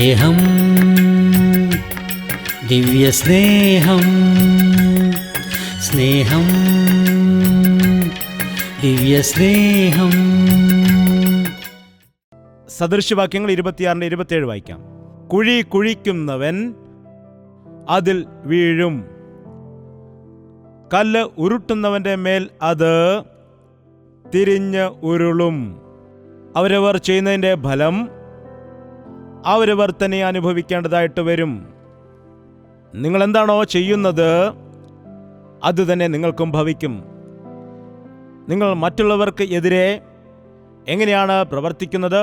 സ്നേഹം, ദിവ്യസ്നേഹം, സ്നേഹം, ദിവ്യസ്നേഹം. സദൃശവാക്യങ്ങൾ 26-27 വായിക്കാം. കുഴി കുഴിക്കുന്നവൻ അതിൽ വീഴും, കല്ല് ഉരുട്ടുന്നവന്റെ മേൽ അത് തിരിഞ്ഞ് ഉരുളും. അവരവർ ചെയ്യുന്നതിൻ്റെ ഫലം അവരവർ തന്നെ അനുഭവിക്കേണ്ടതായിട്ട് വരും. നിങ്ങൾ എന്താണോ ചെയ്യുന്നത് അതുതന്നെ നിങ്ങൾക്കും ഭവിക്കും. നിങ്ങൾ മറ്റുള്ളവർക്ക് എതിരെ എങ്ങനെയാണ് പ്രവർത്തിക്കുന്നത്,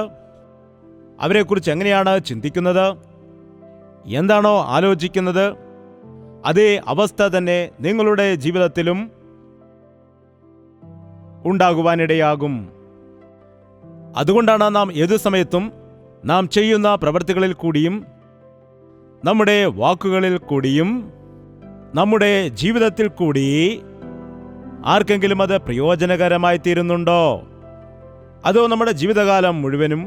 അവരെക്കുറിച്ച് എങ്ങനെയാണ് ചിന്തിക്കുന്നത്, എന്താണോ ആലോചിക്കുന്നത്, അതേ അവസ്ഥ തന്നെ നിങ്ങളുടെ ജീവിതത്തിലും ഉണ്ടാകുവാനിടയാകും. അതുകൊണ്ടാണ് നാം ഏതു സമയത്തും നാം ചെയ്യുന്ന പ്രവൃത്തികളിൽ കൂടിയും നമ്മുടെ വാക്കുകളിൽ കൂടിയും നമ്മുടെ ജീവിതത്തിൽ കൂടി ആർക്കെങ്കിലും അത് പ്രയോജനകരമായി തീരുന്നുണ്ടോ, അതോ നമ്മുടെ ജീവിതകാലം മുഴുവനും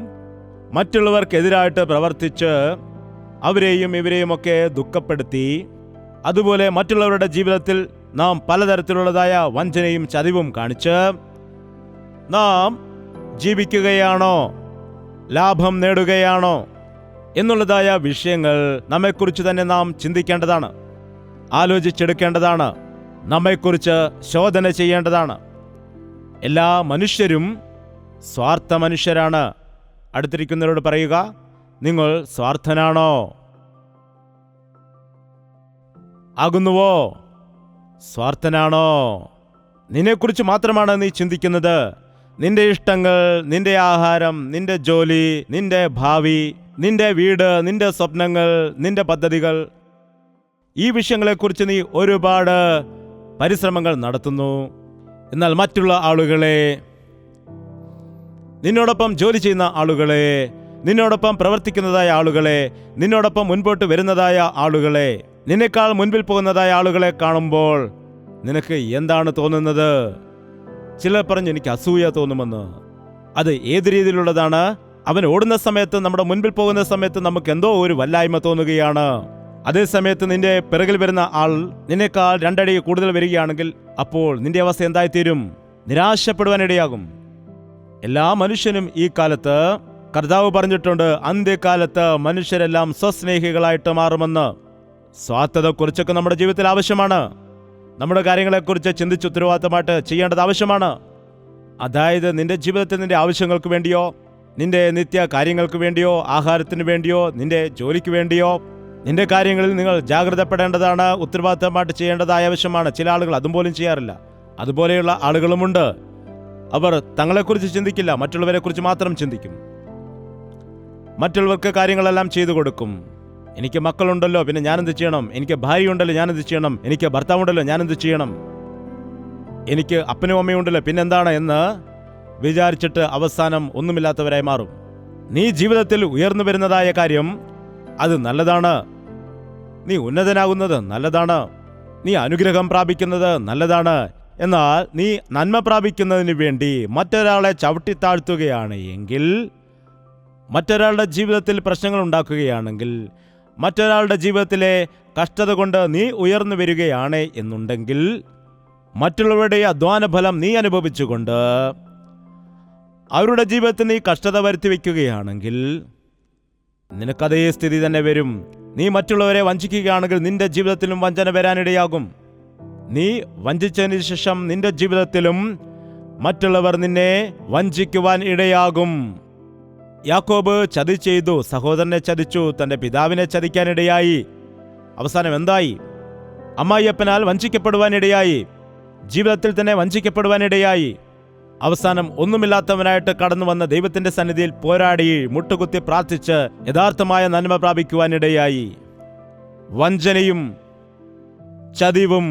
മറ്റുള്ളവർക്കെതിരായിട്ട് പ്രവർത്തിച്ച് അവരെയും ഇവരെയുമൊക്കെ ദുഃഖപ്പെടുത്തി, അതുപോലെ മറ്റുള്ളവരുടെ ജീവിതത്തിൽ നാം പലതരത്തിലുള്ളതായ വഞ്ചനയും ചതിവും കാണിച്ച് നാം ജീവിക്കുകയാണോ, ലാഭം നേടുകയാണോ എന്നുള്ളതായ വിഷയങ്ങൾ നമ്മെക്കുറിച്ച് തന്നെ നാം ചിന്തിക്കേണ്ടതാണ്, ആലോചിച്ചെടുക്കേണ്ടതാണ്, നമ്മെക്കുറിച്ച് ശോധന ചെയ്യേണ്ടതാണ്. എല്ലാ മനുഷ്യരും സ്വാർത്ഥ മനുഷ്യരാണ്. അടുത്തിരിക്കുന്നവരോട് പറയുക, നിങ്ങൾ സ്വാർത്ഥനാണോ? ആകുന്നുവോ? സ്വാർത്ഥനാണോ? നിന്നെക്കുറിച്ച് മാത്രമാണ് നീ ചിന്തിക്കുന്നത്. നിന്റെ ഇഷ്ടങ്ങൾ, നിന്റെ ആഹാരം, നിന്റെ ജോലി, നിന്റെ ഭാവി, നിന്റെ വീട്, നിന്റെ സ്വപ്നങ്ങൾ, നിന്റെ പദ്ധതികൾ, ഈ വിഷയങ്ങളെക്കുറിച്ച് നീ ഒരുപാട് പരിശ്രമങ്ങൾ നടത്തുന്നു. എന്നാൽ മറ്റുള്ള ആളുകളെ, നിന്നോടൊപ്പം ജോലി ചെയ്യുന്ന ആളുകളെ, നിന്നോടൊപ്പം പ്രവർത്തിക്കുന്നതായ ആളുകളെ, നിന്നോടൊപ്പം മുൻപോട്ട് വരുന്നതായ ആളുകളെ, നിന്നേക്കാൾ മുൻപിൽ പോകുന്നതായ ആളുകളെ കാണുമ്പോൾ നിനക്ക് എന്താണ് തോന്നുന്നത്? ചിലർ പറഞ്ഞു എനിക്ക് അസൂയ തോന്നുമെന്ന്. അത് ഏത് രീതിയിലുള്ളതാണ്? അവൻ ഓടുന്ന സമയത്ത്, നമ്മുടെ മുൻപിൽ പോകുന്ന സമയത്ത് നമുക്ക് എന്തോ ഒരു വല്ലായ്മ തോന്നുകയാണ്. അതേ സമയത്ത് നിന്റെ പിറകിൽ വരുന്ന ആൾ നിന്നേക്കാൾ 2 അടി കൂടുതൽ വരികയാണെങ്കിൽ അപ്പോൾ നിന്റെ അവസ്ഥ എന്തായിത്തീരും? നിരാശപ്പെടുവാനിടയാകും. എല്ലാ മനുഷ്യനും ഈ കാലത്ത്, കർത്താവ് പറഞ്ഞിട്ടുണ്ട്, അന്ത്യകാലത്ത് മനുഷ്യരെല്ലാം സ്വസ്നേഹികളായിട്ട് മാറുമെന്ന്. സ്വാർത്ഥതയെക്കുറിച്ചൊക്കെ നമ്മുടെ ജീവിതത്തിൽ ആവശ്യമാണ്. നമ്മുടെ കാര്യങ്ങളെക്കുറിച്ച് ചിന്തിച്ച് ഉത്തരവാദിത്തമായിട്ട് ചെയ്യേണ്ടത് ആവശ്യമാണ്. അതായത് നിന്റെ ജീവിതത്തിൽ നിന്റെ ആവശ്യങ്ങൾക്ക് വേണ്ടിയോ, നിന്റെ നിത്യ കാര്യങ്ങൾക്ക് വേണ്ടിയോ, ആഹാരത്തിന് വേണ്ടിയോ, നിന്റെ ജോലിക്ക് വേണ്ടിയോ, നിന്റെ കാര്യങ്ങളിൽ നിങ്ങൾ ജാഗ്രതപ്പെടേണ്ടതാണ്, ഉത്തരവാദിത്തമായിട്ട് ചെയ്യേണ്ടതായ ആവശ്യമാണ്. ചില ആളുകൾ അതും പോലും ചെയ്യാറില്ല. അതുപോലെയുള്ള ആളുകളുമുണ്ട്. അവർ തങ്ങളെക്കുറിച്ച് ചിന്തിക്കില്ല, മറ്റുള്ളവരെക്കുറിച്ച് മാത്രം ചിന്തിക്കും. മറ്റുള്ളവർക്ക് കാര്യങ്ങളെല്ലാം ചെയ്തു കൊടുക്കും. എനിക്ക് മക്കളുണ്ടല്ലോ, പിന്നെ ഞാനെന്ത് ചെയ്യണം? എനിക്ക് ഭാര്യയുണ്ടല്ലോ, ഞാനെന്ത് ചെയ്യണം? എനിക്ക് ഭർത്താവുണ്ടല്ലോ, ഞാനെന്ത് ചെയ്യണം? എനിക്ക് അപ്പനും അമ്മയും ഉണ്ടല്ലോ, പിന്നെന്താണ് എന്ന് വിചാരിച്ചിട്ട് അവസാനം ഒന്നുമില്ലാത്തവരായി മാറും. നീ ജീവിതത്തിൽ ഉയർന്നു വരുന്നതായ കാര്യം അത് നല്ലതാണ്. നീ ഉന്നതനാകുന്നത് നല്ലതാണ്. നീ അനുഗ്രഹം പ്രാപിക്കുന്നത് നല്ലതാണ്. എന്നാൽ നീ നന്മ പ്രാപിക്കുന്നതിന് വേണ്ടി മറ്റൊരാളെ ചവിട്ടിത്താഴ്ത്തുകയാണ് എങ്കിൽ, മറ്റൊരാളുടെ ജീവിതത്തിൽ പ്രശ്നങ്ങൾ ഉണ്ടാക്കുകയാണെങ്കിൽ, മറ്റൊരാളുടെ ജീവിതത്തിലെ കഷ്ടത കൊണ്ട് നീ ഉയർന്നു വരികയാണ് എന്നുണ്ടെങ്കിൽ, മറ്റുള്ളവരുടെ അധ്വാന ഫലം നീ അനുഭവിച്ചുകൊണ്ട് അവരുടെ ജീവിതത്തിൽ നീ കഷ്ടത വരുത്തി വയ്ക്കുകയാണെങ്കിൽ നിനക്കതേ സ്ഥിതി തന്നെ വരും. നീ മറ്റുള്ളവരെ വഞ്ചിക്കുകയാണെങ്കിൽ നിന്റെ ജീവിതത്തിലും വഞ്ചന വരാനിടയാകും. നീ വഞ്ചിച്ചതിന് ശേഷം നിന്റെ ജീവിതത്തിലും മറ്റുള്ളവർ നിന്നെ വഞ്ചിക്കുവാൻ ഇടയാകും. യാക്കോബ് ചതി ചെയ്തു, സഹോദരനെ ചതിച്ചു, തന്റെ പിതാവിനെ ചതിക്കാനിടയായി. അവസാനം എന്തായി? അമ്മായിയപ്പനാൽ വഞ്ചിക്കപ്പെടുവാനിടയായി, ജീവിതത്തിൽ തന്നെ വഞ്ചിക്കപ്പെടുവാനിടയായി. അവസാനം ഒന്നുമില്ലാത്തവനായിട്ട് കടന്നു വന്ന ദൈവത്തിന്റെ സന്നിധിയിൽ പോരാടി മുട്ടുകുത്തി പ്രാർത്ഥിച്ച് യഥാർത്ഥമായ നന്മ പ്രാപിക്കുവാനിടയായി. വഞ്ചനയും ചതിവും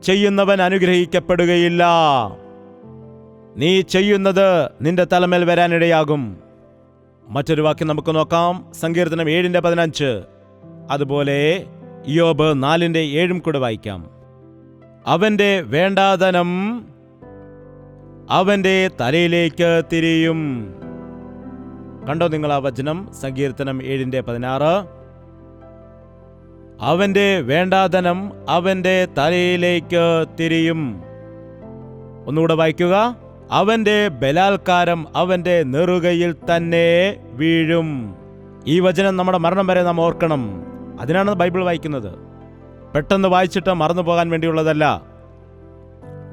ചെയ്യുന്നവൻ അനുഗ്രഹിക്കപ്പെടുകയില്ല. നീ ചെയ്യുന്നത് നിന്റെ തലമേൽ വരാനിടയാകും. മറ്റൊരു വാക്യം നമുക്ക് നോക്കാം. സങ്കീർത്തനം 7:15. അതുപോലെ ഇയ്യോബ് 4:7 കൂടെ വായിക്കാം. അവന്റെ വേണ്ടാതനം അവന്റെ തലയിലേക്ക് തിരിയും. കണ്ടോ നിങ്ങൾ ആ വചനം? സങ്കീർത്തനം 7:16. അവന്റെ വേണ്ടാധനം അവന്റെ തലയിലേക്ക് തിരിയും. ഒന്നുകൂടെ വായിക്കുക. അവന്റെ ബലാത്കാരം അവന്റെ നെറുകയിൽ തന്നെ വീഴും. ഈ വചനം നമ്മുടെ മരണം വരെ നാം ഓർക്കണം. അതിനാണ് ബൈബിൾ വായിക്കുന്നത്. പെട്ടെന്ന് വായിച്ചിട്ട് മറന്നു പോകാൻ വേണ്ടിയുള്ളതല്ല.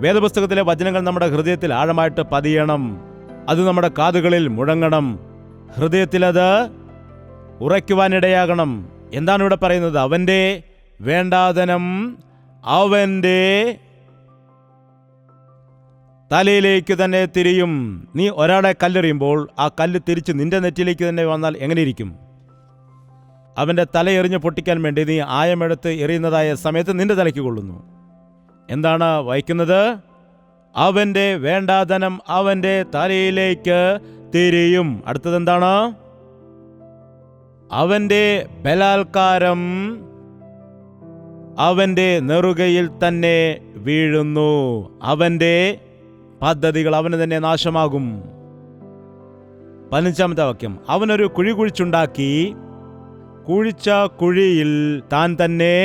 വേദപുസ്തകത്തിലെ വചനങ്ങൾ നമ്മുടെ ഹൃദയത്തിൽ ആഴമായിട്ട് പതിയണം. അത് നമ്മുടെ കാതുകളിൽ മുഴങ്ങണം. ഹൃദയത്തിൽ അത് ഉറയ്ക്കുവാനിടയാകണം. എന്താണ് ഇവിടെ പറയുന്നത്? അവന്റെ വേണ്ടാധനം അവന്റെ തലയിലേക്ക് തന്നെ തിരിയും. നീ ഒരാളെ കല്ലെറിയുമ്പോൾ ആ കല്ല് തിരിച്ച് നിന്റെ നെറ്റിയിലേക്ക് തന്നെ വന്നാൽ എങ്ങനെയിരിക്കും? അവന്റെ തല എറിഞ്ഞ് പൊട്ടിക്കാൻ വേണ്ടി നീ ആയമെടുത്ത് എറിയുന്നതായ സമയത്ത് നിന്റെ തലയ്ക്ക് കൊള്ളുന്നു. എന്താണ് വായിക്കുന്നത്? അവന്റെ വേണ്ടാധനം അവന്റെ തലയിലേക്ക് തിരിയും. അടുത്തത് എന്താണ്? അവന്റെ ബലാത്കാരം അവന്റെ നെറുകയിൽ തന്നെ വീഴുന്നു. അവന്റെ പദ്ധതികൾ അവന് തന്നെ നാശമാകും. 15-ാമത്തെ വാക്യം. അവനൊരു കുഴി കുഴിച്ചുണ്ടാക്കി, കുഴിച്ച കുഴിയിൽ താൻ തന്നെ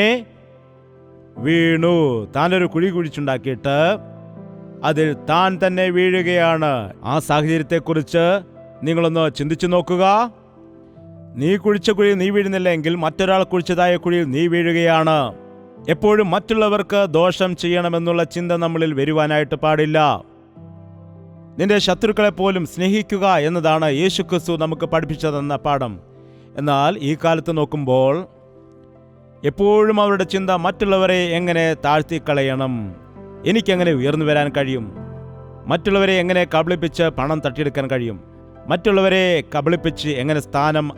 വീണു. താനൊരു കുഴി കുഴിച്ചുണ്ടാക്കിയിട്ട് അതിൽ താൻ തന്നെ വീഴുകയാണ്. ആ സാഹചര്യത്തെക്കുറിച്ച് നിങ്ങളൊന്ന് ചിന്തിച്ചു നോക്കുക. നീ കുഴിച്ച കുഴിയിൽ നീ വീഴുന്നില്ല എങ്കിൽ മറ്റൊരാൾ കുഴിച്ചതായ കുഴിയിൽ നീ വീഴുകയാണ്. എപ്പോഴും മറ്റുള്ളവർക്ക് ദോഷം ചെയ്യണമെന്നുള്ള ചിന്ത നമ്മളിൽ വരുവാനായിട്ട് പാടില്ല. നിന്റെ ശത്രുക്കളെ പോലും സ്നേഹിക്കുക എന്നതാണ് യേശുക്രിസ്തു നമുക്ക് പഠിപ്പിച്ചു തന്ന പാഠം. എന്നാൽ ഈ കാലത്ത് നോക്കുമ്പോൾ എപ്പോഴും അവരുടെ ചിന്ത മറ്റുള്ളവരെ എങ്ങനെ താഴ്ത്തിക്കളയണം, എനിക്കെങ്ങനെ ഉയർന്നു വരാൻ കഴിയും, മറ്റുള്ളവരെ എങ്ങനെ കബളിപ്പിച്ച് പണം തട്ടിയെടുക്കാൻ കഴിയും, മറ്റുള്ളവരെ കബളിപ്പിച്ച് എങ്ങനെ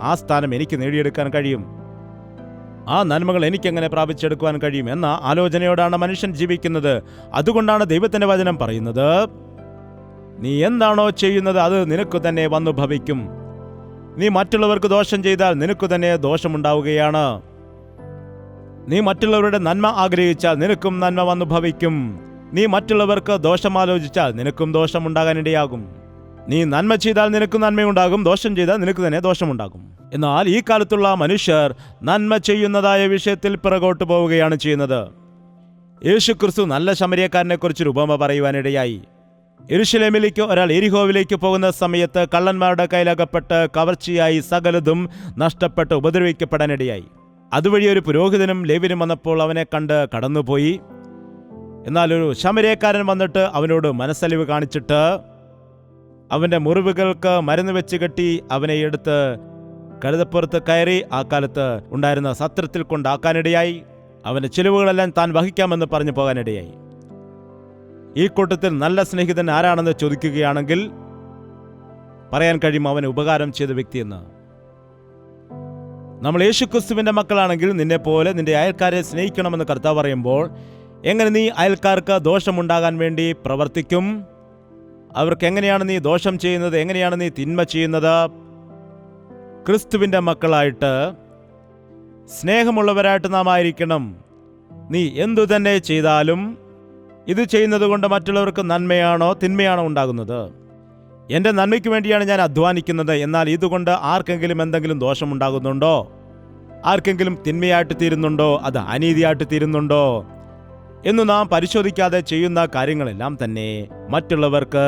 ആ സ്ഥാനം എനിക്ക് നേടിയെടുക്കാൻ കഴിയും, ആ നന്മകൾ എനിക്കെങ്ങനെ പ്രാപിച്ചെടുക്കുവാൻ കഴിയും എന്ന ആലോചനയോടാണ് മനുഷ്യൻ ജീവിക്കുന്നത്. അതുകൊണ്ടാണ് ദൈവത്തിന്റെ വചനം പറയുന്നത്, നീ എന്താണോ ചെയ്യുന്നത് അത് നിനക്ക് തന്നെ വന്നു ഭവിക്കും. നീ മറ്റുള്ളവർക്ക് ദോഷം ചെയ്താൽ നിനക്ക് തന്നെ ദോഷമുണ്ടാവുകയാണ്. നീ മറ്റുള്ളവരുടെ നന്മ ആഗ്രഹിച്ചാൽ നിനക്കും നന്മ വന്നു ഭവിക്കും. നീ മറ്റുള്ളവർക്ക് ദോഷമാലോചിച്ചാൽ നിനക്കും ദോഷമുണ്ടാകാനിടയാകും. നീ നന്മ ചെയ്താൽ നിനക്ക് നന്മയുണ്ടാകും, ദോഷം ചെയ്താൽ നിനക്ക് തന്നെ ദോഷമുണ്ടാകും. എന്നാൽ ഈ കാലത്തുള്ള മനുഷ്യർ നന്മ ചെയ്യുന്നതായ വിഷയത്തിൽ പിറകോട്ട് പോവുകയാണ് ചെയ്യുന്നത്. യേശുക്രിസ്തു നല്ല ശമരിയക്കാരനെ കുറിച്ചൊരു ഉപമ പറയുവാനിടയായി. യെരുശലേമിലേക്ക് ഒരാൾ എരിഹോവിലേക്ക് പോകുന്ന സമയത്ത് കള്ളന്മാരുടെ കയ്യിലകപ്പെട്ട് കവർച്ചയായി സകലതും നഷ്ടപ്പെട്ട് ഉപദ്രവിക്കപ്പെടാനിടയായി. അതുവഴി ഒരു പുരോഹിതനും ലേവ്യനും വന്നപ്പോൾ അവനെ കണ്ട് കടന്നുപോയി. എന്നാൽ ഒരു ശമരിയക്കാരൻ വന്നിട്ട് അവനോട് മനസ്സലിവ് കാണിച്ചിട്ട് അവന്റെ മുറിവുകൾക്ക് മരുന്ന് വെച്ച് കെട്ടി അവനെ എടുത്ത് കഴുതപ്പുറത്ത് കയറി ആ കാലത്ത് ഉണ്ടായിരുന്ന സത്രത്തിൽ കൊണ്ടാക്കാനിടയായി. അവന്റെ ചിലവുകളെല്ലാം താൻ വഹിക്കാമെന്ന് പറഞ്ഞു പോകാനിടയായി. ഈ കൂട്ടത്തിൽ നല്ല സ്നേഹിതൻ ആരാണെന്ന് ചോദിക്കുകയാണെങ്കിൽ പറയാൻ കഴിയും അവന് ഉപകാരം ചെയ്ത വ്യക്തിയെന്ന്. നമ്മൾ യേശുക്രിസ്തുവിന്റെ മക്കളാണെങ്കിൽ നിന്നെ പോലെ നിന്റെ അയൽക്കാരെ സ്നേഹിക്കണമെന്ന് കർത്താവ് പറയുമ്പോൾ എങ്ങനെ നീ അയൽക്കാർക്ക് ദോഷമുണ്ടാകാൻ വേണ്ടി പ്രവർത്തിക്കും? അവർക്ക് എങ്ങനെയാണ് നീ ദോഷം ചെയ്യുന്നത്? എങ്ങനെയാണ് നീ തിന്മ ചെയ്യുന്നത്? ക്രിസ്തുവിന്റെ മക്കളായിട്ട് സ്നേഹമുള്ളവരായിട്ട് നാം ആയിരിക്കണം. നീ എന്തു തന്നെ ചെയ്താലും ഇത് ചെയ്യുന്നത് കൊണ്ട് മറ്റുള്ളവർക്ക് നന്മയാണോ തിന്മയാണോ ഉണ്ടാകുന്നത്? എൻ്റെ നന്മയ്ക്ക് വേണ്ടിയാണ് ഞാൻ അധ്വാനിക്കുന്നത്, എന്നാൽ ഇതുകൊണ്ട് ആർക്കെങ്കിലും എന്തെങ്കിലും ദോഷമുണ്ടാകുന്നുണ്ടോ? ആർക്കെങ്കിലും തിന്മയായിട്ട് തീരുന്നുണ്ടോ? അത് അനീതിയായിട്ട് തീരുന്നുണ്ടോ എന്ന് നാം പരിശോധിക്കാതെ ചെയ്യുന്ന കാര്യങ്ങളെല്ലാം തന്നെ മറ്റുള്ളവർക്ക്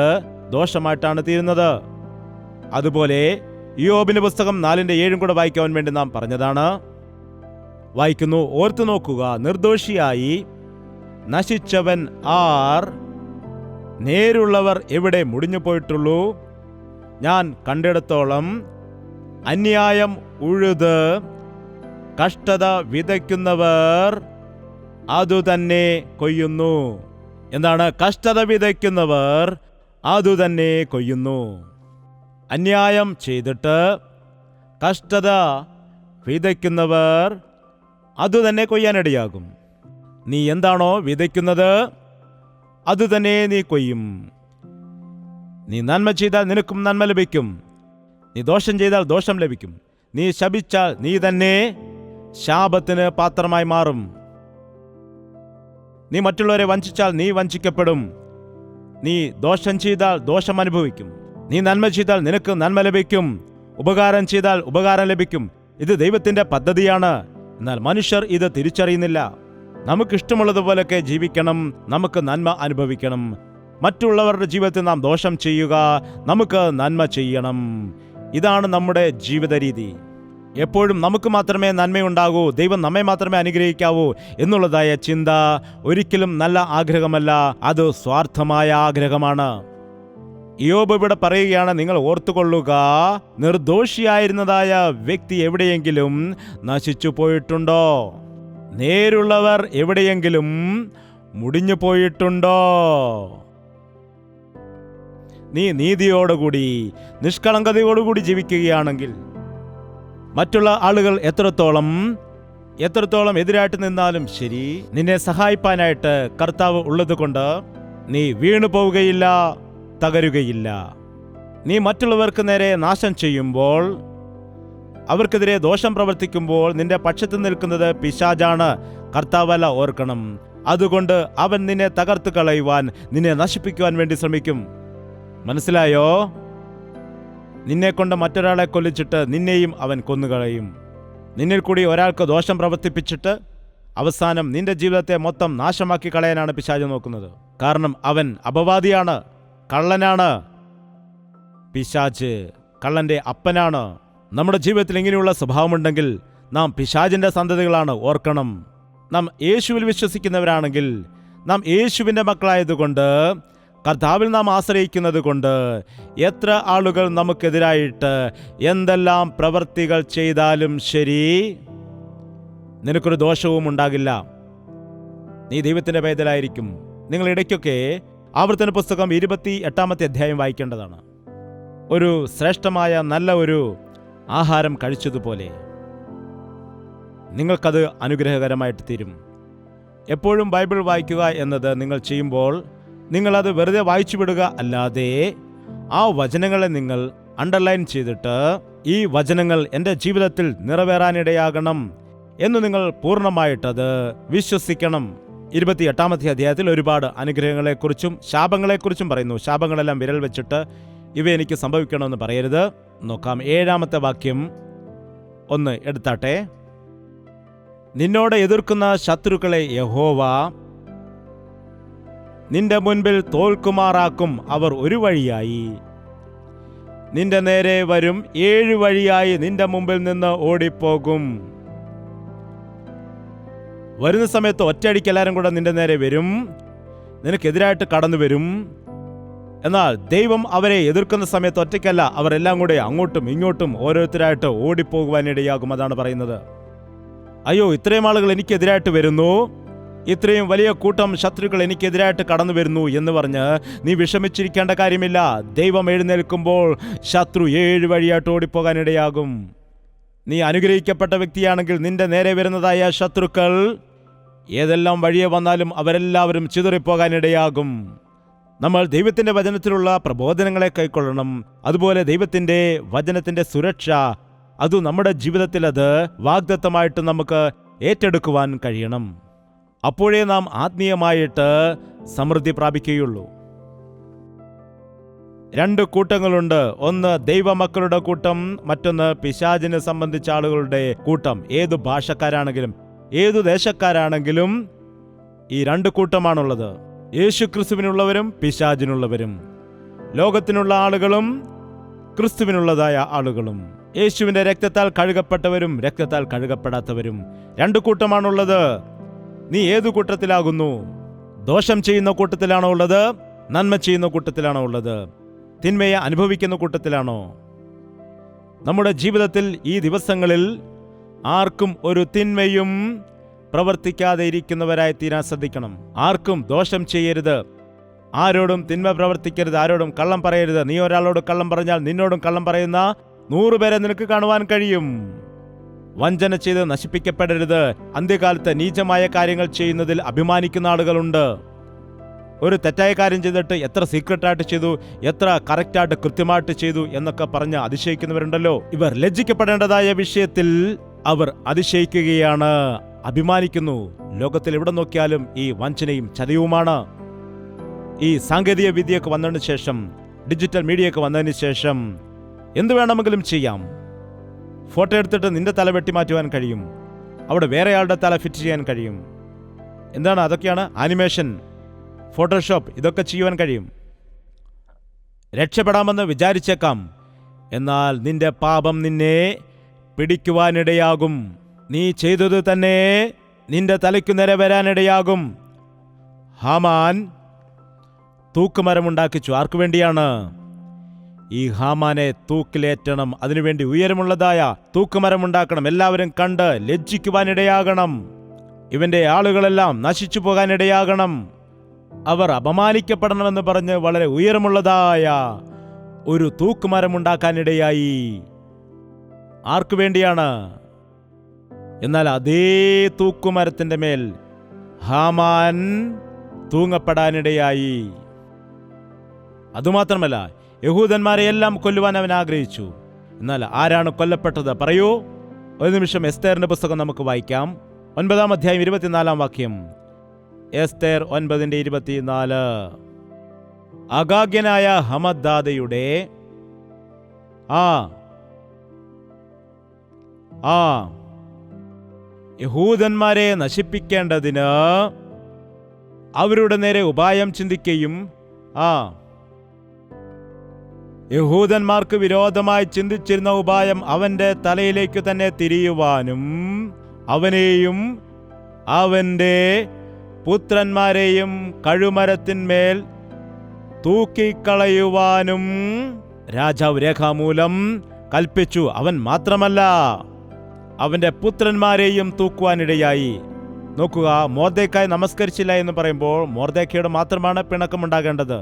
ദോഷമായിട്ടാണ് തീരുന്നത്. അതുപോലെ യോബിന്റെ പുസ്തകം 4:7 കൂടെ വായിക്കാൻ വേണ്ടി നാം പറഞ്ഞതാണ്. വായിക്കുന്നു, ഓർത്തു നോക്കുക, നിർദോഷിയായി നശിച്ചവൻ ആർ? നേരുള്ളവർ എവിടെ മുടിഞ്ഞു പോയിട്ടുള്ളൂ? ഞാൻ കണ്ടിടത്തോളം അന്യായം ഉഴുത് കഷ്ടത വിതയ്ക്കുന്നവർ അതുതന്നെ കൊയ്യുന്നു. എന്താണ്? കഷ്ടത വിതയ്ക്കുന്നവർ അതുതന്നെ കൊയ്യുന്നു. അന്യായം ചെയ്തിട്ട് കഷ്ടത വിതയ്ക്കുന്നവർ അതുതന്നെ കൊയ്യാനിടയാകും. നീ എന്താണോ വിതയ്ക്കുന്നത് അതുതന്നെ നീ കൊയ്യും. നീ നന്മ ചെയ്താൽ നിനക്കും നന്മ ലഭിക്കും, നീ ദോഷം ചെയ്താൽ ദോഷം ലഭിക്കും. നീ ശപിച്ചാൽ നീ തന്നെ ശാപത്തിന് പാത്രമായി മാറും. നീ മറ്റുള്ളവരെ വഞ്ചിച്ചാൽ നീ വഞ്ചിക്കപ്പെടും. നീ ദോഷം ചെയ്താൽ ദോഷം അനുഭവിക്കും. നീ നന്മ ചെയ്താൽ നിനക്ക് നന്മ ലഭിക്കും. ഉപകാരം ചെയ്താൽ ഉപകാരം ലഭിക്കും. ഇത് ദൈവത്തിന്റെ പദ്ധതിയാണ്. എന്നാൽ മനുഷ്യർ ഇത് തിരിച്ചറിയുന്നില്ല. നമുക്കിഷ്ടമുള്ളതുപോലൊക്കെ ജീവിക്കണം, നമുക്ക് നന്മ അനുഭവിക്കണം. മറ്റുള്ളവരുടെ ജീവിതത്തിൽ നാം ദോഷം ചെയ്യുക, നമുക്ക് നന്മ ചെയ്യണം. ഇതാണ് നമ്മുടെ ജീവിത രീതി. എപ്പോഴും നമുക്ക് മാത്രമേ നന്മയുണ്ടാകൂ, ദൈവം നമ്മെ മാത്രമേ അനുഗ്രഹിക്കാവൂ എന്നുള്ളതായ ചിന്ത ഒരിക്കലും നല്ല ആഗ്രഹമല്ല, അത് സ്വാർത്ഥമായ ആഗ്രഹമാണ്. യോബ് ഇവിടെ പറയുകയാണ്, നിങ്ങൾ ഓർത്തുകൊള്ളുക, നിർദോഷിയായിരുന്നതായ വ്യക്തി എവിടെയെങ്കിലും നശിച്ചു പോയിട്ടുണ്ടോ? നേരുള്ളവർ എവിടെയെങ്കിലും മുടിഞ്ഞു പോയിട്ടുണ്ടോ? നീ നീതിയോടുകൂടി നിഷ്കളങ്കതയോടുകൂടി ജീവിക്കുകയാണെങ്കിൽ മറ്റുള്ള ആളുകൾ എത്രത്തോളം എതിരായിട്ട് നിന്നാലും ശരി, നിന്നെ സഹായിപ്പാനായിട്ട് കർത്താവ് ഉള്ളതുകൊണ്ട് നീ വീണു പോവുകയില്ല, തകരുകയില്ല. നീ മറ്റുള്ളവർക്ക് നേരെ നാശം ചെയ്യുമ്പോൾ, അവർക്കെതിരെ ദോഷം പ്രവർത്തിക്കുമ്പോൾ നിന്റെ പക്ഷത്ത് നിൽക്കുന്നത് പിശാചാണ്, കർത്താവല്ല, ഓർക്കണം. അതുകൊണ്ട് അവൻ നിന്നെ തകർത്ത് കളയുവാൻ, നിന്നെ നശിപ്പിക്കുവാൻ വേണ്ടി ശ്രമിക്കും. മനസ്സിലായോ? നിന്നെ കൊണ്ട് മറ്റൊരാളെ കൊല്ലിച്ചിട്ട് നിന്നെയും അവൻ കൊന്നുകളയും. നിന്നിൽ കൂടി ഒരാൾക്ക് ദോഷം പ്രവർത്തിപ്പിച്ചിട്ട് അവസാനം നിന്റെ ജീവിതത്തെ മൊത്തം നാശമാക്കി കളയാനാണ് പിശാച് നോക്കുന്നത്. കാരണം അവൻ അപവാദിയാണ്, കള്ളനാണ്. പിശാച് കള്ളന്റെ അപ്പനാണ്. നമ്മുടെ ജീവിതത്തിൽ ഇങ്ങനെയുള്ള സ്വഭാവമുണ്ടെങ്കിൽ നാം പിശാചിന്റെ സന്തതികളാണ്, ഓർക്കണം. നാം യേശുവിൽ വിശ്വസിക്കുന്നവരാണെങ്കിൽ, നാം യേശുവിൻ്റെ മക്കളായതുകൊണ്ട്, കർത്താവിൽ നാം ആശ്രയിക്കുന്നത് കൊണ്ട്, എത്ര ആളുകൾ നമുക്കെതിരായിട്ട് എന്തെല്ലാം പ്രവൃത്തികൾ ചെയ്താലും ശരി, നിനക്കൊരു ദോഷവും ഉണ്ടാകില്ല. നീ ദൈവത്തിൻ്റെ പൈതലായിരിക്കും. നിങ്ങൾ ഇടയ്ക്കൊക്കെ ആവർത്തന പുസ്തകം 28-ാമത്തെ അധ്യായം വായിക്കേണ്ടതാണ്. ഒരു ശ്രേഷ്ഠമായ നല്ല ഒരു ആഹാരം കഴിച്ചതുപോലെ നിങ്ങൾക്കത് അനുഗ്രഹകരമായിട്ട് തീരും. എപ്പോഴും ബൈബിൾ വായിക്കുക എന്നത് നിങ്ങൾ ചെയ്യുമ്പോൾ നിങ്ങളത് വെറുതെ വായിച്ചു വിടുക അല്ലാതെ ആ വചനങ്ങളെ നിങ്ങൾ അണ്ടർലൈൻ ചെയ്തിട്ട്, ഈ വചനങ്ങൾ എൻ്റെ ജീവിതത്തിൽ നിറവേറാനിടയാകണം എന്ന് നിങ്ങൾ പൂർണ്ണമായിട്ടത് വിശ്വസിക്കണം. 28-ാമത്തെ അധ്യായത്തിൽ ഒരുപാട് അനുഗ്രഹങ്ങളെക്കുറിച്ചും ശാപങ്ങളെക്കുറിച്ചും പറയുന്നു. ശാപങ്ങളെല്ലാം വിരൽ വെച്ചിട്ട് ഇവ എനിക്ക് സംഭവിക്കണമെന്ന് പറയരുത്. നോക്കാം, 7-ാമത്തെ വാക്യം ഒന്ന് എടുത്താട്ടെ. നിന്നോട് എതിർക്കുന്ന ശത്രുക്കളെ യഹോവ നിന്റെ മുൻപിൽ തോൽക്കുമാറാക്കും. അവർ ഒരു വഴിയായി നിന്റെ നേരെ വരും, 7 വഴിയായി നിന്റെ മുമ്പിൽ നിന്ന് ഓടിപ്പോകും. വരുന്ന സമയത്ത് ഒറ്റയടിക്ക് എല്ലാവരും കൂടെ നിന്റെ നേരെ വരും, നിനക്കെതിരായിട്ട് കടന്നു വരും. എന്നാൽ ദൈവം അവരെ എതിർക്കുന്ന സമയത്ത് ഒറ്റയ്ക്കല്ല, അവരെല്ലാം കൂടെ അങ്ങോട്ടും ഇങ്ങോട്ടും ഓരോരുത്തരായിട്ട് ഓടിപ്പോകുവാനിടയാകും. അതാണ് പറയുന്നത്. അയ്യോ, ഇത്രയും ആളുകൾ എനിക്കെതിരായിട്ട് വരുന്നു, ഇത്രയും വലിയ കൂട്ടം ശത്രുക്കൾ എനിക്കെതിരായിട്ട് കടന്നു വരുന്നു എന്ന് പറഞ്ഞ് നീ വിഷമിച്ചിരിക്കേണ്ട കാര്യമില്ല. ദൈവം എഴുന്നേൽക്കുമ്പോൾ ശത്രു 7 വഴിയായിട്ട് ഓടിപ്പോകാനിടയാകും. നീ അനുഗ്രഹിക്കപ്പെട്ട വ്യക്തിയാണെങ്കിൽ നിന്റെ നേരെ വരുന്നതായ ശത്രുക്കൾ ഏതെല്ലാം വഴിയെ വന്നാലും അവരെല്ലാവരും ചിതറിപ്പോകാനിടയാകും. നമ്മൾ ദൈവത്തിൻ്റെ വചനത്തിലുള്ള പ്രബോധനങ്ങളെ കൈക്കൊള്ളണം. അതുപോലെ ദൈവത്തിൻ്റെ വചനത്തിൻ്റെ സുരക്ഷ, അത് നമ്മുടെ ജീവിതത്തിൽ അത് വാഗ്ദത്തമായിട്ട് നമുക്ക് ഏറ്റെടുക്കുവാൻ കഴിയണം. അപ്പോഴേ നാം ആത്മീയമായിട്ട് സമൃദ്ധി പ്രാപിക്കുകയുള്ളൂ. 2 കൂട്ടങ്ങളുണ്ട്. ഒന്ന് ദൈവമക്കളുടെ കൂട്ടം, മറ്റൊന്ന് പിശാചിനെ സംബന്ധിച്ച ആളുകളുടെ കൂട്ടം. ഏതു ഭാഷക്കാരാണെങ്കിലും ഏതു ദേശക്കാരാണെങ്കിലും ഈ 2 കൂട്ടമാണുള്ളത്. യേശുക്രിസ്തുവിനുള്ളവരും പിശാചിനുള്ളവരും, ലോകത്തിനുള്ള ആളുകളും ക്രിസ്തുവിനുള്ളതായ ആളുകളും, യേശുവിന്റെ രക്തത്താൽ കഴുകപ്പെട്ടവരും രക്തത്താൽ കഴുകപ്പെടാത്തവരും. 2 കൂട്ടമാണുള്ളത്. നീ ഏതു കൂട്ടത്തിലാകുന്നു? ദോഷം ചെയ്യുന്ന കൂട്ടത്തിലാണോ ഉള്ളത്? നന്മ ചെയ്യുന്ന കൂട്ടത്തിലാണോ ഉള്ളത്? തിന്മയെ അനുഭവിക്കുന്ന കൂട്ടത്തിലാണോ? നമ്മുടെ ജീവിതത്തിൽ ഈ ദിവസങ്ങളിൽ ആർക്കും ഒരു തിന്മയും പ്രവർത്തിക്കാതെ ഇരിക്കുന്നവരായി തീരാൻ ശ്രദ്ധിക്കണം. ആർക്കും ദോഷം ചെയ്യരുത്, ആരോടും തിന്മ പ്രവർത്തിക്കരുത്, ആരോടും കള്ളം പറയരുത്. നീ ഒരാളോട് കള്ളം പറഞ്ഞാൽ നിന്നോടും കള്ളം പറയുന്ന 100 പേരെ നിനക്ക് കാണുവാൻ കഴിയും. വഞ്ചന ചെയ്ത് നശിപ്പിക്കപ്പെടരുത്. അന്ത്യകാലത്ത് നീചമായ കാര്യങ്ങൾ ചെയ്യുന്നതിൽ അഭിമാനിക്കുന്ന ആളുകളുണ്ട്. ഒരു തെറ്റായ കാര്യം ചെയ്തിട്ട് എത്ര സീക്രട്ടായിട്ട് ചെയ്തു, എത്ര കറക്റ്റായിട്ട് കൃത്യമായിട്ട് ചെയ്തു എന്നൊക്കെ പറഞ്ഞ് അതിശയിക്കുന്നവരുണ്ടല്ലോ. ഇവർ ലജ്ജിക്കപ്പെടേണ്ടതായ വിഷയത്തിൽ അവർ അതിശയിക്കുകയാണ്, അഭിമാനിക്കുന്നു. ലോകത്തിൽ എവിടെ നോക്കിയാലും ഈ വഞ്ചനയും ചതിവുമാണ്. ഈ സാങ്കേതിക വിദ്യയൊക്കെ വന്നതിന് ശേഷം, ഡിജിറ്റൽ മീഡിയ ഒക്കെ വന്നതിന് ശേഷം എന്ത് വേണമെങ്കിലും ചെയ്യാം. ഫോട്ടോ എടുത്തിട്ട് നിന്റെ തല വെട്ടിമാറ്റുവാൻ കഴിയും. അവിടെ വേറെയാളുടെ തല ഫിറ്റ് ചെയ്യാൻ കഴിയും. എന്താണ്? അതൊക്കെയാണ് ആനിമേഷൻ, ഫോട്ടോഷോപ്പ്. ഇതൊക്കെ ചെയ്യുവാൻ കഴിയും. രക്ഷപ്പെടാമെന്ന് വിചാരിച്ചേക്കാം, എന്നാൽ നിന്റെ പാപം നിന്നെ പിടിക്കുവാനിടയാകും. നീ ചെയ്തത് തന്നെ നിന്റെ തലയ്ക്കു നേരെ വരാനിടയാകും. ഹാമാൻ തൂക്കുമരമുണ്ടാക്കിച്ചു. ആർക്കു വേണ്ടിയാണ്? ഈ ഹാമാനെ തൂക്കിലേറ്റണം. അതിനുവേണ്ടി ഉയരമുള്ളതായ തൂക്കുമരമുണ്ടാക്കണം. എല്ലാവരും കണ്ട് ലജ്ജിക്കുവാനിടയാകണം. ഇവന്റെ ആളുകളെല്ലാം നശിച്ചു പോകാനിടയാകണം. അവർ അപമാനിക്കപ്പെടണമെന്ന് പറഞ്ഞ് വളരെ ഉയരമുള്ളതായ ഒരു തൂക്കുമരമുണ്ടാക്കാനിടയായി. ആർക്കു വേണ്ടിയാണ്? എന്നാൽ അതേ തൂക്കുമരത്തിന്റെ മേൽ ഹാമാൻ തൂങ്ങപ്പെടാനിടയായി. അതുമാത്രമല്ല, യഹൂദന്മാരെയെല്ലാം കൊല്ലുവാൻ അവൻ ആഗ്രഹിച്ചു. എന്നാൽ ആരാണ് കൊല്ലപ്പെട്ടത്? പറയൂ. ഒരു നിമിഷം എസ്തേറിന്റെ പുസ്തകം നമുക്ക് വായിക്കാം. 9-ാം അധ്യായം 24-ാം വാക്യം. എസ്തേർ 9:24. അഗാഗ്യനായ ഹമദ്ദാദയുടെ യഹൂദന്മാരെ നശിപ്പിക്കേണ്ടതിന് അവരുടെ നേരെ ഉപായം ചിന്തിക്കുകയും യഹൂദന്മാർക്ക് വിരോധമായി ചിന്തിച്ചിരുന്ന ഉപായം അവന്റെ തലയിലേക്കു തന്നെ തിരിയുവാനും അവനെയും അവന്റെ പുത്രന്മാരെയും കഴുമരത്തിന്മേൽ തൂക്കിക്കളയുവാനും രാജാവ് രേഖാമൂലം കൽപ്പിച്ചു. അവൻ മാത്രമല്ല, അവന്റെ പുത്രന്മാരെയും തൂക്കുവാനിടയായി. നോക്കുക, മൊർദെഖായി നമസ്കരിച്ചില്ല എന്ന് പറയുമ്പോൾ മൊർദെഖായിയുടെ മാത്രമാണ് പിണക്കമുണ്ടാകേണ്ടത്.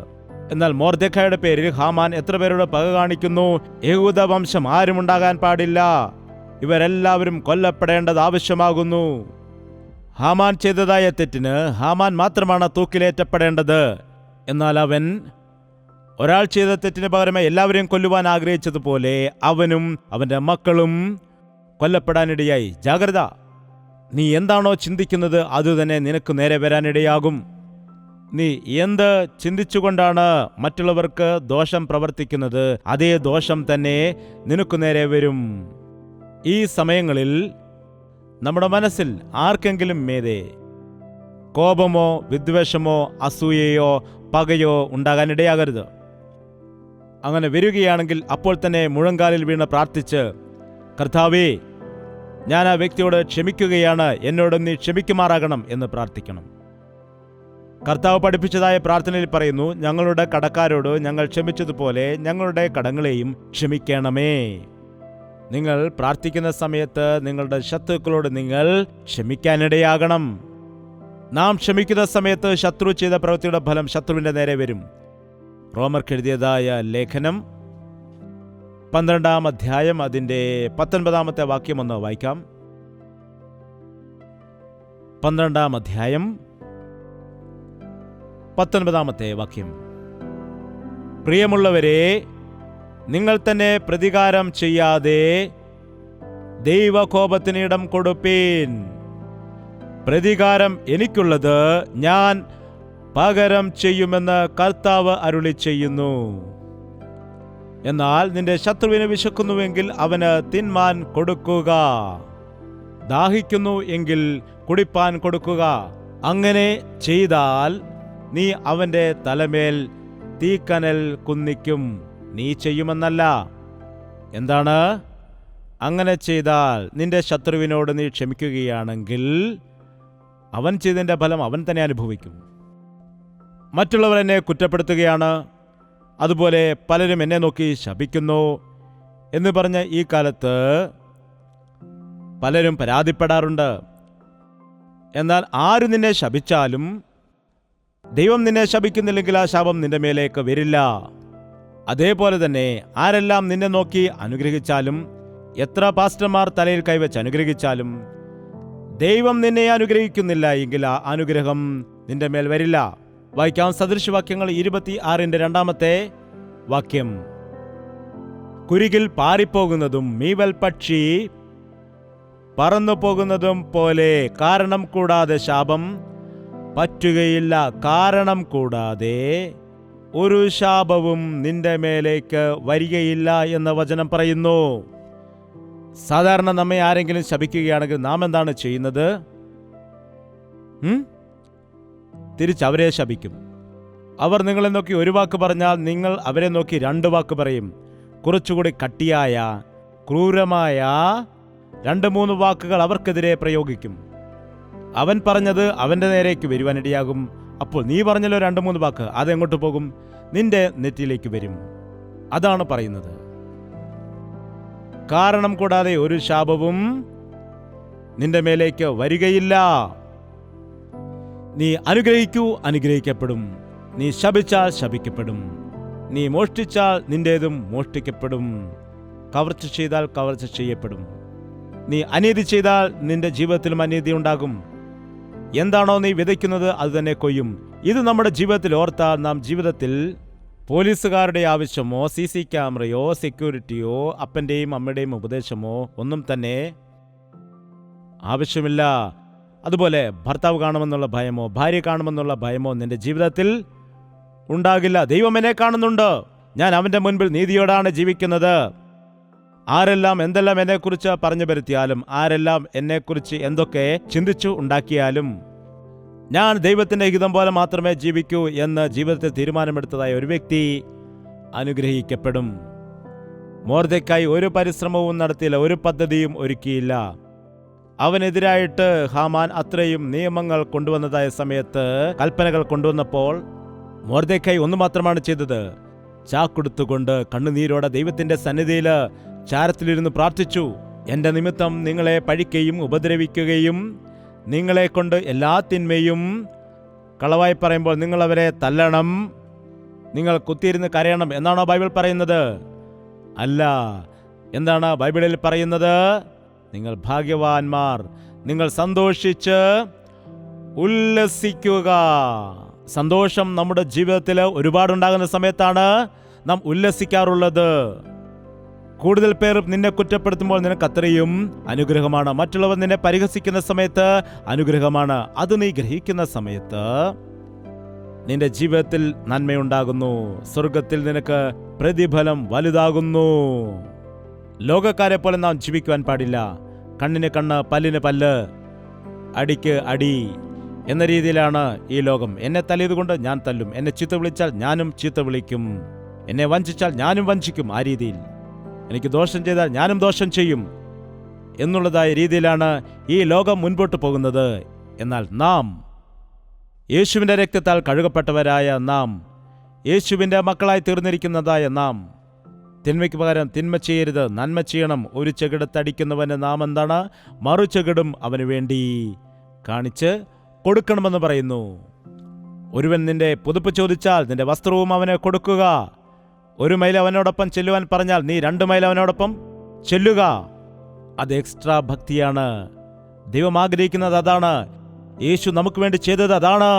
എന്നാൽ മൊർദെഖായിയുടെ പേരിൽ ഹാമാൻ എത്ര പേരോട് പക കാണിക്കുന്നു? യഹൂദ വംശം ആരും ഉണ്ടാകാൻ പാടില്ല, ഇവരെല്ലാവരും കൊല്ലപ്പെടേണ്ടത് ആവശ്യമാകുന്നു. ഹാമാൻ ചെയ്തതായ തെറ്റിന് ഹാമാൻ മാത്രമാണ് തൂക്കിലേറ്റപ്പെടേണ്ടത്. എന്നാൽ അവൻ ഒരാൾ ചെയ്ത തെറ്റിന് പകരമായി എല്ലാവരെയും കൊല്ലുവാൻ ആഗ്രഹിച്ചതുപോലെ അവനും അവന്റെ മക്കളും കൊല്ലപ്പെടാനിടയായി. ജാഗ്രത! നീ എന്താണോ ചിന്തിക്കുന്നത് അതുതന്നെ നിനക്ക് നേരെ വരാനിടയാകും. നീ എന്ത് ചിന്തിച്ചുകൊണ്ടാണ് മറ്റുള്ളവർക്ക് ദോഷം പ്രവർത്തിക്കുന്നത്, അതേ ദോഷം തന്നെ നിനക്കു നേരെ വരും. ഈ സമയങ്ങളിൽ നമ്മുടെ മനസ്സിൽ ആർക്കെങ്കിലും മേതെ കോപമോ വിദ്വേഷമോ അസൂയയോ പകയോ ഉണ്ടാകാനിടയാകരുത്. അങ്ങനെ വരികയാണെങ്കിൽ അപ്പോൾ തന്നെ മുഴങ്കാലിൽ വീണ് പ്രാർത്ഥിച്ച്, കർത്താവേ, ഞാൻ ആ വ്യക്തിയോട് ക്ഷമിക്കുകയാണ്, എന്നോട് നീ ക്ഷമിക്കുമാറാകണം എന്ന് പ്രാർത്ഥിക്കണം. കർത്താവ് പഠിപ്പിച്ചതായ പ്രാർത്ഥനയിൽ പറയുന്നു, ഞങ്ങളുടെ കടക്കാരോട് ഞങ്ങൾ ക്ഷമിച്ചതുപോലെ ഞങ്ങളുടെ കടങ്ങളെയും ക്ഷമിക്കണമേ. നിങ്ങൾ പ്രാർത്ഥിക്കുന്ന സമയത്ത് നിങ്ങളുടെ ശത്രുക്കളോട് നിങ്ങൾ ക്ഷമിക്കാനിടയാകണം. നാം ക്ഷമിക്കുന്ന സമയത്ത് ശത്രു ചെയ്ത പ്രവൃത്തിയുടെ ഫലം ശത്രുവിന്റെ നേരെ വരും. റോമർക്ക് എഴുതിയതായ ലേഖനം 12-ാം അധ്യായം അതിന്റെ 19-ാമത്തെ വാക്യം ഒന്ന് വായിക്കാം. 12-ാം അധ്യായം 19-ാമത്തെ വാക്യം. പ്രിയമുള്ളവരെ, നിങ്ങൾ തന്നെ പ്രതികാരം ചെയ്യാതെ ദൈവകോപത്തിന് ഇടം കൊടുപ്പീൻ. പ്രതികാരം എനിക്കുള്ളത്, ഞാൻ പകരം ചെയ്യുമെന്ന് കർത്താവ് അരുളി ചെയ്യുന്നു. എന്നാൽ നിന്റെ ശത്രുവിന് വിശക്കുന്നുവെങ്കിൽ അവന് തിന്മാൻ കൊടുക്കുക, ദാഹിക്കുന്നു എങ്കിൽ കുടിപ്പാൻ കൊടുക്കുക. അങ്ങനെ ചെയ്താൽ നീ അവന്റെ തലമേൽ തീക്കനൽ കുന്നിക്കും. നീ ചെയ്യുമെന്നല്ല. എന്താണ്? അങ്ങനെ ചെയ്താൽ നിന്റെ ശത്രുവിനോട് നീ ക്ഷമിക്കുകയാണെങ്കിൽ അവൻ ചെയ്തതിൻ്റെ ഫലം അവൻ തന്നെ അനുഭവിക്കും. മറ്റുള്ളവർ എന്നെ കുറ്റപ്പെടുത്തുകയാണ്, അതുപോലെ പലരും എന്നെ നോക്കി ശപിക്കുന്നു എന്ന് പറഞ്ഞ് ഈ കാലത്ത് പലരും പരാതിപ്പെടാറുണ്ട്. എന്നാൽ ആര് നിന്നെ ശപിച്ചാലും ദൈവം നിന്നെ ശപിക്കുന്നില്ലെങ്കിൽ ആ ശാപം നിന്റെ മേലേക്ക് വരില്ല. അതേപോലെ തന്നെ ആരെല്ലാം നിന്നെ നോക്കി അനുഗ്രഹിച്ചാലും, എത്ര പാസ്റ്റർമാർ തലയിൽ കൈവച്ച് അനുഗ്രഹിച്ചാലും, ദൈവം നിന്നെ അനുഗ്രഹിക്കുന്നില്ല എങ്കിൽ ആ അനുഗ്രഹം നിന്റെ മേൽ വരില്ല. വായിക്കാം സദൃശവാക്യങ്ങൾ 26-ന്റെ 2-ാമത്തെ വാക്യം. കുരികിൽ പാറിപ്പോകുന്നതും മീവൽ പക്ഷി പറന്നു പോകുന്നതും പോലെ കാരണം കൂടാതെ ശാപം പറ്റുകയില്ല. കാരണം കൂടാതെ ഒരു ശാപവും നിന്റെ മേലേക്ക് വരികയില്ല എന്ന് വചനം പറയുന്നു. സാധാരണ നമ്മെ ആരെങ്കിലും ശപിക്കുകയാണെങ്കിൽ നാം എന്താണ് ചെയ്യുന്നത്? തിരിച്ചവരെ ശപിക്കും. അവർ നിങ്ങളെ നോക്കി ഒരു വാക്ക് പറഞ്ഞാൽ നിങ്ങൾ അവരെ നോക്കി 2 വാക്ക് പറയും. കുറച്ചുകൂടി കട്ടിയായ ക്രൂരമായ 2-3 വാക്കുകൾ അവർക്കെതിരെ പ്രയോഗിക്കും. അവൻ പറഞ്ഞത് അവൻ്റെ നേരേക്ക് വരുവാനിടയാകും. അപ്പോൾ നീ പറഞ്ഞല്ലോ 2-3 വാക്ക്, അതെങ്ങോട്ട് പോകും? നിന്റെ നെറ്റിയിലേക്ക് വരും. അതാണ് പറയുന്നത്. കാരണം കൂടാതെ ഒരു ശാപവും നിന്റെ മേലേക്ക് വരികയില്ല. നീ അനുഗ്രഹിക്കൂ, അനുഗ്രഹിക്കപ്പെടും. നീ ശപിച്ചാൽ ശപിക്കപ്പെടും. നീ മോഷ്ടിച്ചാൽ നിന്റേതും മോഷ്ടിക്കപ്പെടും. കവർച്ച ചെയ്താൽ കവർച്ച ചെയ്യപ്പെടും. നീ അനീതി ചെയ്താൽ നിന്റെ ജീവിതത്തിലും അനീതി ഉണ്ടാകും. എന്താണോ നീ വിതയ്ക്കുന്നത് അത് തന്നെ കൊയ്യും. ഇത് നമ്മുടെ ജീവിതത്തിൽ ഓർത്താൽ നാം ജീവിതത്തിൽ പോലീസുകാരുടെ ആവശ്യമോ CC ക്യാമറയോ സെക്യൂരിറ്റിയോ അപ്പൻ്റെയും അമ്മയുടെയും ഉപദേശമോ ഒന്നും തന്നെ ആവശ്യമില്ല. അതുപോലെ ഭർത്താവ് കാണുമെന്നുള്ള ഭയമോ ഭാര്യ കാണുമെന്നുള്ള ഭയമോ നിന്റെ ജീവിതത്തിൽ ഉണ്ടാകില്ല. ദൈവം എന്നെ കാണുന്നുണ്ട്. ഞാൻ അവൻ്റെ മുൻപിൽ നീതിയോടാണ് ജീവിക്കുന്നത്. ആരെല്ലാം എന്തെല്ലാം എന്നെക്കുറിച്ച് പറഞ്ഞു വരുത്തിയാലും, ആരെല്ലാം എന്നെക്കുറിച്ച് എന്തൊക്കെ ചിന്തിച്ചു ഉണ്ടാക്കിയാലും, ഞാൻ ദൈവത്തിൻ്റെ ഹിതം പോലെ മാത്രമേ ജീവിക്കൂ എന്ന് ജീവിതത്തിൽ തീരുമാനമെടുത്തതായ ഒരു വ്യക്തി അനുഗ്രഹിക്കപ്പെടും. മൊർദെഖായി ഒരു പരിശ്രമവും നടത്തിയില്ല, ഒരു പദ്ധതിയും ഒരുക്കിയില്ല. അവനെതിരായിട്ട് ഹാമാൻ അത്രയും നിയമങ്ങൾ കൊണ്ടുവന്നതായ സമയത്ത്, കൽപ്പനകൾ കൊണ്ടുവന്നപ്പോൾ മൊർദെഖായി ഒന്ന് മാത്രമാണ് ചെയ്തത്. ചാക്കൊടുത്തുകൊണ്ട് കണ്ണുനീരോടെ ദൈവത്തിന്റെ സന്നിധിയിൽ ചാരത്തിലിരുന്ന് പ്രാർത്ഥിച്ചു. എൻ്റെ നിമിത്തം നിങ്ങളെ പഴിക്കുകയും ഉപദ്രവിക്കുകയും നിങ്ങളെ കൊണ്ട് എല്ലാ തിന്മയും, കളവായി പറയുമ്പോൾ നിങ്ങൾ അവരെ തല്ലണം, നിങ്ങൾ കുത്തിയിരുന്ന് കരയണം എന്നാണോ ബൈബിൾ പറയുന്നത്? അല്ല. എന്താണ് ബൈബിളിൽ പറയുന്നത്? നിങ്ങൾ ഭാഗ്യവാന്മാർ, നിങ്ങൾ സന്തോഷിച്ച് ഉല്ലസിക്കുക. സന്തോഷം നമ്മുടെ ജീവിതത്തിൽ ഒരുപാടുണ്ടാകുന്ന സമയത്താണ് നാം ഉല്ലസിക്കാറുള്ളത്. കൂടുതൽ പേർ നിന്നെ കുറ്റപ്പെടുത്തുമ്പോൾ നിനക്ക് അത്രയും അനുഗ്രഹമാണ്. മറ്റുള്ളവർ നിന്നെ പരിഹസിക്കുന്ന സമയത്ത് അനുഗ്രഹമാണ്. അത് നീ ഗ്രഹിക്കുന്ന സമയത്ത് നിന്റെ ജീവിതത്തിൽ നന്മയുണ്ടാകുന്നു. സ്വർഗത്തിൽ നിനക്ക് പ്രതിഫലം വലുതാകുന്നു. ലോകക്കാരെ പോലെ നാം ജീവിക്കുവാൻ പാടില്ല. കണ്ണിന് കണ്ണ്, പല്ലിന് പല്ല്, അടിക്ക് അടി എന്ന രീതിയിലാണ് ഈ ലോകം. എന്നെ തല്ലിയതുകൊണ്ട് ഞാൻ തല്ലും, എന്നെ ചീത്ത വിളിച്ചാൽ ഞാനും ചീത്ത വിളിക്കും, എന്നെ വഞ്ചിച്ചാൽ ഞാനും വഞ്ചിക്കും. ആ രീതിയിൽ എനിക്ക് ദോഷം ചെയ്താൽ ഞാനും ദോഷം ചെയ്യും എന്നുള്ളതായ രീതിയിലാണ് ഈ ലോകം മുൻപോട്ട് പോകുന്നത്. എന്നാൽ നാം യേശുവിൻ്റെ രക്തത്താൽ കഴുകപ്പെട്ടവരായ നാം, യേശുവിൻ്റെ മക്കളായി തീർന്നിരിക്കുന്നതായ നാം, തിന്മയ്ക്ക് പകരം തിന്മ ചെയ്യരുത്, നന്മ ചെയ്യണം. ഒരു ചെകിടത്തടിക്കുന്നവന് നാം എന്താണ്? മറുചെകിടും അവന് വേണ്ടി കാണിച്ച് കൊടുക്കണമെന്ന് പറയുന്നു. ഒരുവൻ നിന്റെ പുതുപ്പ് ചോദിച്ചാൽ നിന്റെ വസ്ത്രവും അവന് കൊടുക്കുക. 1 മൈൽ അവനോടൊപ്പം ചെല്ലുവാൻ പറഞ്ഞാൽ നീ 2 മൈൽ അവനോടൊപ്പം ചെല്ലുക. അത് എക്സ്ട്രാ ഭക്തിയാണ്. ദൈവം ആഗ്രഹിക്കുന്നത് അതാണ്. യേശു നമുക്ക് വേണ്ടി ചെയ്തത് അതാണ്.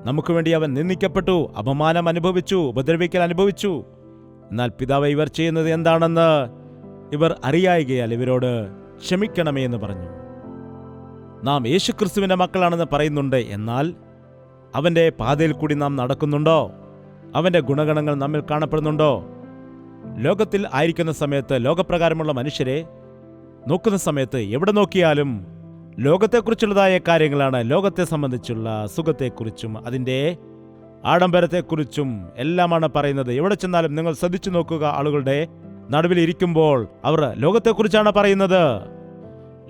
നമുക്ക് വേണ്ടി അവൻ നിന്ദിക്കപ്പെട്ടു, അപമാനം അനുഭവിച്ചു, ഉപദ്രവിക്കൽ അനുഭവിച്ചു. എന്നാൽ പിതാവ് ഇവർ ചെയ്യുന്നത് എന്താണെന്ന് ഇവർ അറിയായികയാൽ ഇവരോട് ക്ഷമിക്കണമേ എന്ന് പറഞ്ഞു. നാം യേശുക്രിസ്തുവിൻ്റെ മക്കളാണെന്ന് പറയുന്നുണ്ട്. എന്നാൽ അവൻ്റെ പാതയിൽ കൂടി നാം നടക്കുന്നുണ്ടോ? അവൻ്റെ ഗുണഗണങ്ങൾ നമ്മിൽ കാണപ്പെടുന്നുണ്ടോ? ലോകത്തിൽ ആയിരിക്കുന്ന സമയത്ത്, ലോകപ്രകാരമുള്ള മനുഷ്യരെ നോക്കുന്ന സമയത്ത് എവിടെ നോക്കിയാലും ലോകത്തെക്കുറിച്ചുള്ളതായ കാര്യങ്ങളാണ്. ലോകത്തെ സംബന്ധിച്ചുള്ള സുഖത്തെക്കുറിച്ചും അതിൻ്റെ ആഡംബരത്തെക്കുറിച്ചും എല്ലാമാണ് പറയുന്നത്. എവിടെ ചെന്നാലും നിങ്ങൾ ശ്രദ്ധിച്ചു നോക്കുക, ആളുകളുടെ നടുവിൽ ഇരിക്കുമ്പോൾ അവർ ലോകത്തെക്കുറിച്ചാണ് പറയുന്നത്.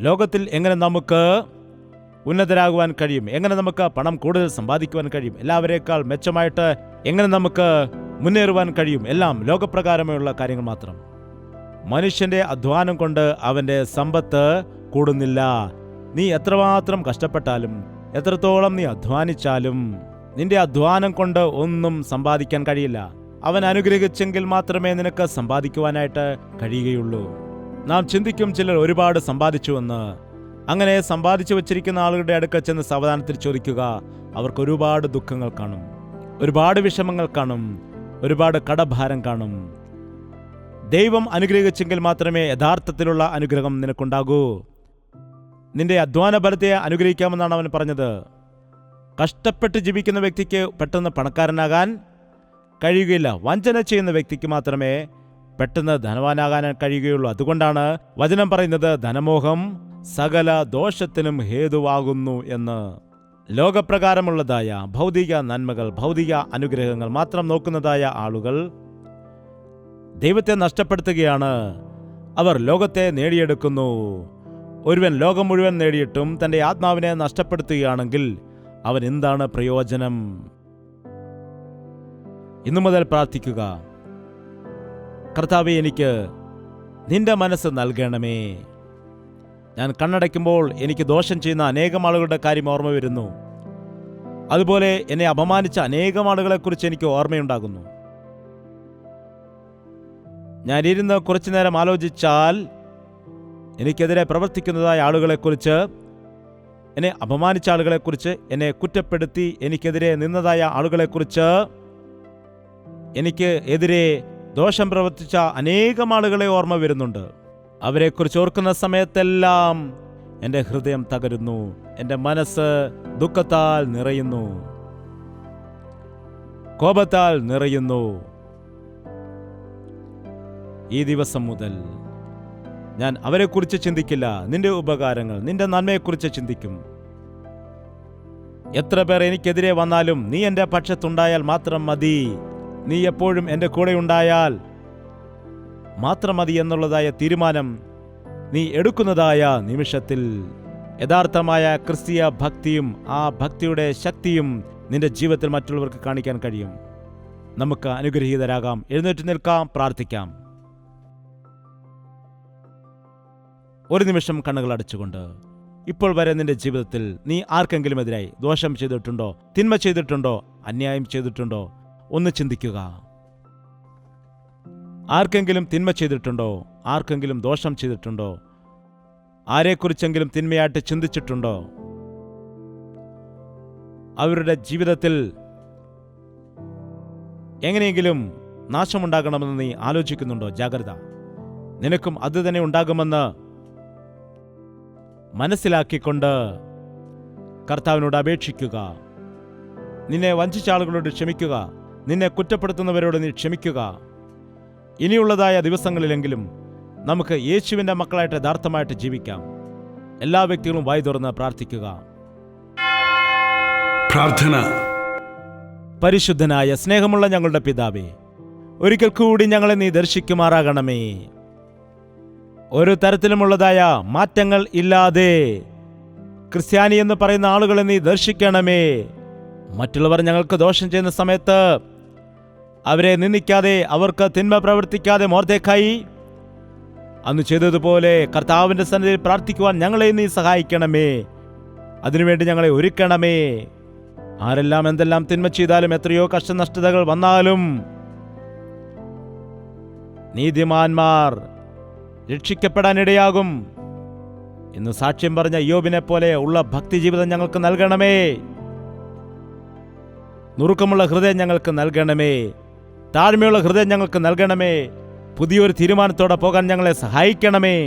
ലോകത്തിൽ എങ്ങനെ നമുക്ക് ഉന്നതരാകുവാൻ കഴിയും, എങ്ങനെ നമുക്ക് പണം കൂടുതൽ സമ്പാദിക്കുവാൻ കഴിയും, എല്ലാവരേക്കാൾ മെച്ചമായിട്ട് എങ്ങനെ നമുക്ക് മുന്നേറുവാൻ കഴിയും, എല്ലാം ലോകപ്രകാരമുള്ള കാര്യങ്ങൾ മാത്രം. മനുഷ്യന്റെ അധ്വാനം കൊണ്ട് അവന്റെ സമ്പത്ത് കൂടുന്നില്ല. നീ എത്രമാത്രം കഷ്ടപ്പെട്ടാലും, എത്രത്തോളം നീ അധ്വാനിച്ചാലും നിന്റെ അധ്വാനം കൊണ്ട് ഒന്നും സമ്പാദിക്കാൻ കഴിയില്ല. അവൻ അനുഗ്രഹിച്ചെങ്കിൽ മാത്രമേ നിനക്ക് സമ്പാദിക്കുവാനായിട്ട് കഴിയുകയുള്ളൂ. നാം ചിന്തിക്കും ചിലർ ഒരുപാട് സമ്പാദിച്ചുവെന്ന്. അങ്ങനെ സമ്പാദിച്ചു വച്ചിരിക്കുന്ന ആളുകളുടെ അടുക്കൽ ചെന്ന് സാവധാനത്തിൽ ചോദിക്കുക. അവർക്ക് ഒരുപാട് ദുഃഖങ്ങൾ കാണും, ഒരുപാട് വിഷമങ്ങൾ കാണും, ഒരുപാട് കടഭാരം കാണും. ദൈവം അനുഗ്രഹിച്ചെങ്കിൽ മാത്രമേ യഥാർത്ഥത്തിലുള്ള അനുഗ്രഹം നിനക്കുണ്ടാകൂ. നിന്റെ അധ്വാന ബലത്തെ അനുഗ്രഹിക്കാമെന്നാണ് അവൻ പറഞ്ഞത്. കഷ്ടപ്പെട്ട് ജീവിക്കുന്ന വ്യക്തിക്ക് പെട്ടെന്ന് പണക്കാരനാകാൻ കഴിയുകയില്ല. വഞ്ചന ചെയ്യുന്ന വ്യക്തിക്ക് മാത്രമേ പെട്ടെന്ന് ധനവാനാകാൻ കഴിയുകയുള്ളൂ. അതുകൊണ്ടാണ് വചനം പറയുന്നത് ധനമോഹം സകല ദോഷത്തിനും ഹേതുവാകുന്നു എന്ന്. ലോകപ്രകാരമുള്ളതായ ഭൗതിക നന്മകൾ, ഭൗതിക അനുഗ്രഹങ്ങൾ മാത്രം നോക്കുന്നതായ ആളുകൾ ദൈവത്തെ നഷ്ടപ്പെടുത്തുകയാണ്. അവർ ലോകത്തെ നേടിയെടുക്കുന്നു. ഒരുവൻ ലോകം മുഴുവൻ നേടിയിട്ടും തൻ്റെ ആത്മാവിനെ നഷ്ടപ്പെടുത്തുകയാണെങ്കിൽ അവൻ എന്താണ് പ്രയോജനം? ഇന്നു മുതൽ പ്രാർത്ഥിക്കുക, കർത്താവേ, എനിക്ക് നിന്റെ മനസ്സ് നൽകണമേ. ഞാൻ കണ്ണടയ്ക്കുമ്പോൾ എനിക്ക് ദോഷം ചെയ്യുന്ന അനേകം ആളുകളുടെ കാര്യം ഓർമ്മ വരുന്നു. അതുപോലെ എന്നെ അപമാനിച്ച അനേകം ആളുകളെക്കുറിച്ച് എനിക്ക് ഓർമ്മയുണ്ടാകുന്നു. ഞാൻ ഇരുന്ന് കുറച്ചു നേരം ആലോചിച്ചാൽ എനിക്കെതിരെ പ്രവർത്തിക്കുന്നതായ ആളുകളെക്കുറിച്ച്, എന്നെ അപമാനിച്ച ആളുകളെക്കുറിച്ച്, എന്നെ കുറ്റപ്പെടുത്തി എനിക്കെതിരെ നിന്നതായ ആളുകളെക്കുറിച്ച്, എനിക്ക് എതിരെ ദോഷം പ്രവർത്തിച്ച അനേകം ആളുകളെ ഓർമ്മ വരുന്നുണ്ട്. അവരെക്കുറിച്ച് ഓർക്കുന്ന സമയത്തെല്ലാം എൻ്റെ ഹൃദയം തകരുന്നു, എൻ്റെ മനസ്സ് ദുഃഖത്താൽ നിറയുന്നു, കോപത്താൽ നിറയുന്നു. ഈ ദിവസം മുതൽ ഞാൻ അവരെക്കുറിച്ച് ചിന്തിക്കില്ല. നിന്റെ ഉപകാരങ്ങൾ, നിന്റെ നന്മയെക്കുറിച്ച് ചിന്തിക്കും. എത്ര പേർ എനിക്കെതിരെ വന്നാലും നീ എൻ്റെ പക്ഷത്തുണ്ടായാൽ മാത്രം മതി, നീ എപ്പോഴും എൻ്റെ കൂടെ ഉണ്ടായാൽ മാത്രം മതി എന്നുള്ളതായ തീരുമാനം നീ എടുക്കുന്നതായ നിമിഷത്തിൽ യഥാർത്ഥമായ ക്രിസ്തീയ ഭക്തിയും ആ ഭക്തിയുടെ ശക്തിയും നിന്റെ ജീവിതത്തിൽ മറ്റുള്ളവർക്ക് കാണിക്കാൻ കഴിയും. നമുക്ക് അനുഗ്രഹീതരാകാം. എഴുന്നേറ്റ് നിൽക്കാം, പ്രാർത്ഥിക്കാം. ഒരു നിമിഷം കണ്ണുകൾ അടച്ചുകൊണ്ട്, ഇപ്പോൾ വരെ നിന്റെ ജീവിതത്തിൽ നീ ആർക്കെങ്കിലും എതിരായി ദോഷം ചെയ്തിട്ടുണ്ടോ, തിന്മ ചെയ്തിട്ടുണ്ടോ, അന്യായം ചെയ്തിട്ടുണ്ടോ? ഒന്ന് ചിന്തിക്കുക. ആർക്കെങ്കിലും തിന്മ ചെയ്തിട്ടുണ്ടോ? ആർക്കെങ്കിലും ദോഷം ചെയ്തിട്ടുണ്ടോ? ആരെക്കുറിച്ചെങ്കിലും തിന്മയായിട്ട് ചിന്തിച്ചിട്ടുണ്ടോ? അവരുടെ ജീവിതത്തിൽ എങ്ങനെയെങ്കിലും നാശമുണ്ടാകണമെന്ന് നീ ആലോചിക്കുന്നുണ്ടോ? ജാഗ്രത, നിനക്കും അത് തന്നെ ഉണ്ടാകുമെന്ന് മനസ്സിലാക്കിക്കൊണ്ട് കർത്താവിനോട് അപേക്ഷിക്കുക. നിന്നെ വഞ്ചിച്ച ആളുകളോട് ക്ഷമിക്കുക. നിന്നെ കുറ്റപ്പെടുത്തുന്നവരോട് നീ ക്ഷമിക്കുക. ഇനിയുള്ളതായ ദിവസങ്ങളിലെങ്കിലും നമുക്ക് യേശുവിൻ്റെ മക്കളായിട്ട് യഥാർത്ഥമായിട്ട് ജീവിക്കാം. എല്ലാ വ്യക്തികളും വായി തുറന്ന് പ്രാർത്ഥിക്കുക. പ്രാർത്ഥന. പരിശുദ്ധനായ സ്നേഹമുള്ള ഞങ്ങളുടെ പിതാവേ, ഒരിക്കൽ കൂടി ഞങ്ങളെ നീ ദർശിക്കുമാറാകണമേ. ഒരു തരത്തിലുമുള്ളതായ മാറ്റങ്ങൾ ഇല്ലാതെ ക്രിസ്ത്യാനി എന്ന് പറയുന്ന ആളുകളെ നീ ദർശിക്കണമേ. മറ്റുള്ളവർ ഞങ്ങൾക്ക് ദോഷം ചെയ്യുന്ന സമയത്ത് അവരെ നിന്ദിക്കാതെ, അവർക്ക് തിന്മ പ്രവർത്തിക്കാതെ മൊർദെഖായി അന്ന് ചെയ്തതുപോലെ കർത്താവിൻ്റെ സന്നിധിയിൽ പ്രാർത്ഥിക്കുവാൻ ഞങ്ങളെ നീ സഹായിക്കണമേ. അതിനുവേണ്ടി ഞങ്ങളെ ഒരുക്കണമേ. ആരെല്ലാം എന്തെല്ലാം തിന്മ ചെയ്താലും, എത്രയോ കഷ്ടനഷ്ടതകൾ വന്നാലും നീതിമാന്മാർ രക്ഷിക്കപ്പെടാനിടയാകും. ഇന്ന് സാക്ഷ്യം പറഞ്ഞ യോബിനെ പോലെ ഉള്ള ഭക്തി ജീവിതം ഞങ്ങൾക്ക് നൽകണമേ. നുറുക്കമുള്ള ഹൃദയം ഞങ്ങൾക്ക് നൽകണമേ. താഴ്മയുള്ള ഹൃദയം ഞങ്ങൾക്ക് നൽകണമേ. പുതിയൊരു തീരുമാനത്തോടെ പോകാൻ ഞങ്ങളെ സഹായിക്കണമേ.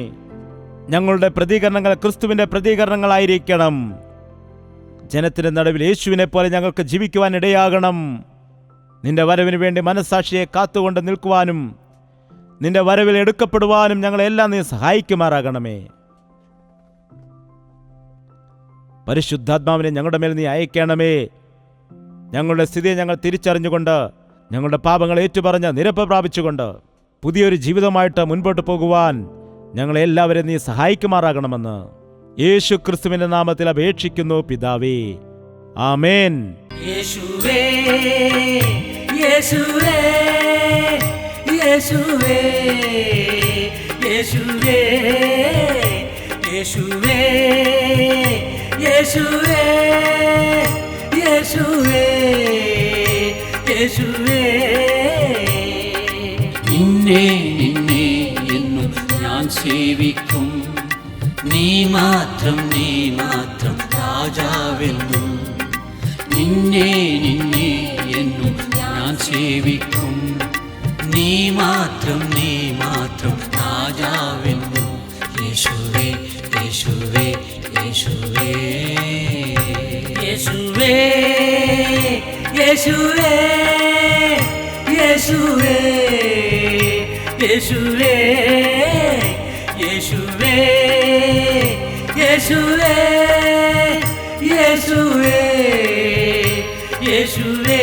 ഞങ്ങളുടെ പ്രതികരണങ്ങൾ ക്രിസ്തുവിൻ്റെ പ്രതികരണങ്ങളായിരിക്കണം. ജനത്തിന്റെ നടുവിൽ യേശുവിനെ പോലെ ഞങ്ങൾക്ക് ജീവിക്കുവാൻ ഇടയാകണം. നിന്റെ വരവിന് വേണ്ടി മനസ്സാക്ഷിയെ കാത്തുകൊണ്ട് നിൽക്കുവാനും നിന്റെ വരവിൽ എടുക്കപ്പെടുവാനും ഞങ്ങളെല്ലാം നീ സഹായിക്കുമാറാകണമേ. പരിശുദ്ധാത്മാവിനെ ഞങ്ങളുടെ മേൽ നീ അയക്കണമേ. ഞങ്ങളുടെ സ്ഥിതിയെ ഞങ്ങൾ തിരിച്ചറിഞ്ഞുകൊണ്ട്, ഞങ്ങളുടെ പാപങ്ങൾ ഏറ്റുപറഞ്ഞ് നിരപ്പ് പ്രാപിച്ചുകൊണ്ട് പുതിയൊരു ജീവിതമായിട്ട് മുൻപോട്ട് പോകുവാൻ ഞങ്ങളെല്ലാവരെയും നീ സഹായിക്കുമാറാകണമെന്ന് യേശു ക്രിസ്തുവിന്റെ നാമത്തിൽ അപേക്ഷിക്കുന്നു പിതാവേ. ആമേൻ. യേശുവേ യേശുവേ യേശുവേ യേശുവേ യേശുവേ യേശുവേ യേശുവേ യേശുവേ നിന്നെ നിന്നെ എന്നും ഞാൻ സേവിക്കും. നീ മാത്രം രാജാവെന്നും. നിന്നെ നിന്നെ എന്നും ഞാൻ സേവിക്കും. നീ മാത്രം രാജാവെന്നും. യേശുവേ യേശുവേ യേശുവേ യേശുവേ യേശുവേ യേശുവേ യേശുവേ യേശുവേ യേശുവേ യേശുവേ യേശുവേ